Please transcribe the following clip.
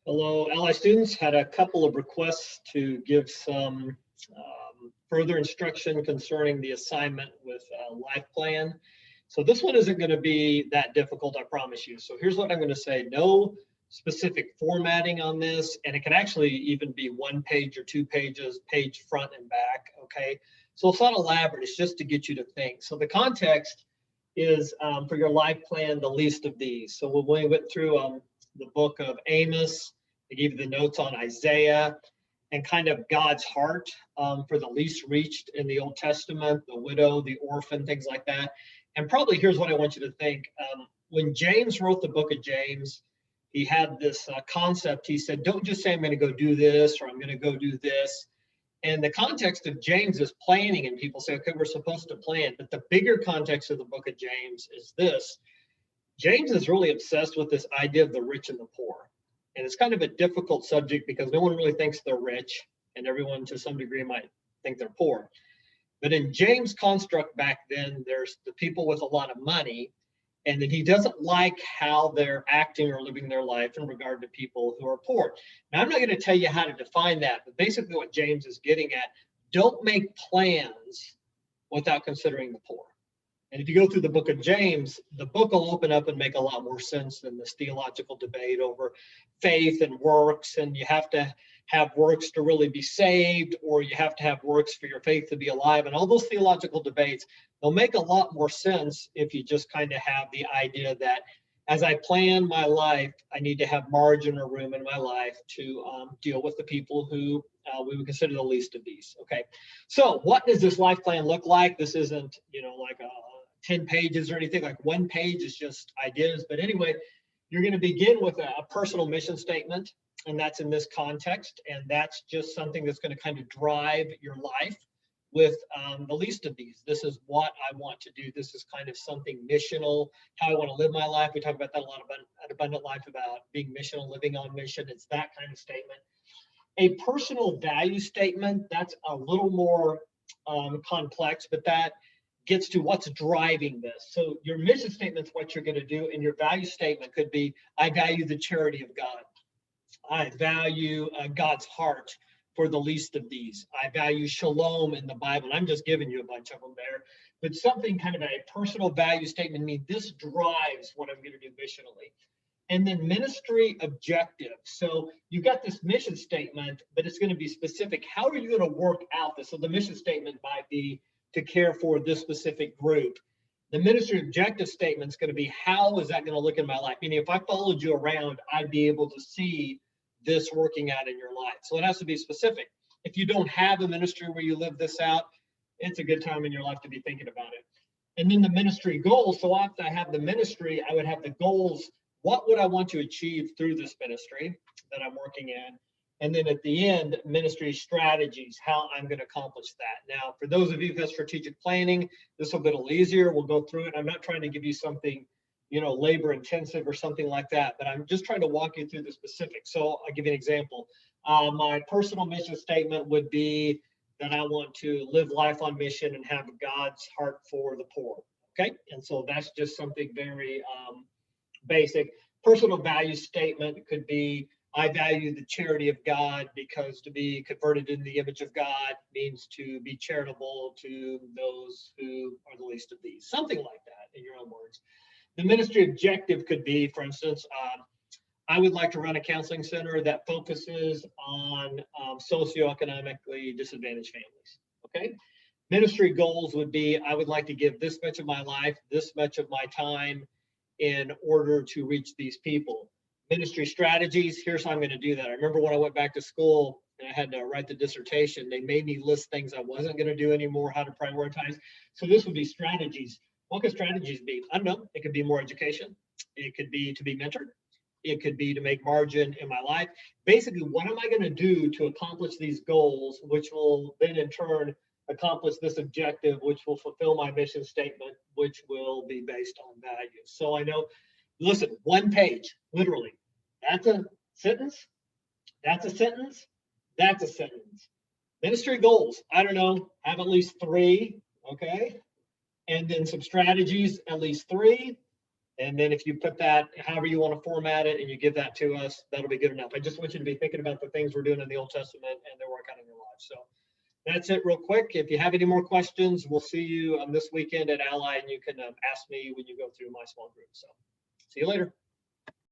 Hello, ALLI students. Had a couple of requests to give some further instruction concerning the assignment with Life Plan. So this one isn't going to be that difficult, I promise you. So here's what I'm going to say. No specific formatting on this, and it can actually even be 1 page or 2 pages, page front and back, okay? So it's not elaborate, it's just to get you to think. So the context is for your life plan, the least of these. So when we went through the book of Amos, I gave you the notes on Isaiah and kind of God's heart for the least reached in the Old Testament, the widow, the orphan, things like that. And probably here's what I want you to think. When James wrote the book of James, he had this concept. He said, don't just say, I'm going to go do this, or I'm going to go do this. And the context of James is planning, and people say, okay, we're supposed to plan. But the bigger context of the book of James is this. James is really obsessed with this idea of the rich and the poor. And it's kind of a difficult subject because no one really thinks they're rich, and everyone to some degree might think they're poor. But in James' construct back then, there's the people with a lot of money, and then he doesn't like how they're acting or living their life in regard to people who are poor. Now, I'm not going to tell you how to define that, but basically what James is getting at, don't make plans without considering the poor. And if you go through the book of James, the book will open up and make a lot more sense than this theological debate over faith and works, and you have to have works to really be saved, or you have to have works for your faith to be alive. And all those theological debates, they'll make a lot more sense if you just kind of have the idea that as I plan my life, I need to have margin or room in my life to deal with the people who we would consider the least of these. Okay, so what does this life plan look like? This isn't, like a 10 pages or anything. Like 1 page is just ideas. But anyway, you're going to begin with a personal mission statement, and that's in this context. And that's just something that's going to kind of drive your life with the least of these. This is what I want to do. This is kind of something missional, how I want to live my life. We talk about that a lot at Abundant Life, about being missional, living on mission. It's that kind of statement. A personal value statement, that's a little more complex, but that gets to what's driving this. So your mission statement is what you're going to do, and your value statement could be, I value the charity of God. I value God's heart for the least of these. I value shalom in the Bible. I'm just giving you a bunch of them there. But something kind of a personal value statement means this drives what I'm going to do missionally. And then ministry objective. So you got this mission statement, but it's going to be specific. How are you going to work out this? So the mission statement might be to care for this specific group. The ministry objective statement is going to be, how is that going to look in my life? Meaning, if I followed you around, I'd be able to see this working out in your life. So it has to be specific. If you don't have a ministry where you live this out, it's a good time in your life to be thinking about it. And then the ministry goals. So after I have the ministry, I would have the goals. What would I want to achieve through this ministry that I'm working in? And then at the end, ministry strategies, how I'm going to accomplish that. Now, for those of you who have strategic planning, this will be a little easier. We'll go through it. I'm not trying to give you something, labor intensive or something like that, but I'm just trying to walk you through the specifics. So I'll give you an example. My personal mission statement would be that I want to live life on mission and have God's heart for the poor. Okay. And so that's just something very basic. Personal value statement could be, I value the charity of God, because to be converted in the image of God means to be charitable to those who are the least of these. Something like that in your own words. The ministry objective could be, for instance, I would like to run a counseling center that focuses on socioeconomically disadvantaged families. Okay. Ministry goals would be, I would like to give this much of my life, this much of my time in order to reach these people. Ministry strategies, here's how I'm going to do that. I remember when I went back to school and I had to write the dissertation, they made me list things I wasn't going to do anymore, how to prioritize. So this would be strategies. What could strategies be? I don't know. It could be more education. It could be to be mentored. It could be to make margin in my life. Basically, what am I going to do to accomplish these goals, which will then in turn accomplish this objective, which will fulfill my mission statement, which will be based on values. So I know, listen, 1 page, literally, that's a sentence, that's a sentence, that's a sentence. Ministry goals, I don't know, have at least 3, okay? And then some strategies, at least 3. And then if you put that, however you want to format it, and you give that to us, that'll be good enough. I just want you to be thinking about the things we're doing in the Old Testament and their work out in your lives. So that's it real quick. If you have any more questions, we'll see you this weekend at ALLI, and you can ask me when you go through my small group. So see you later.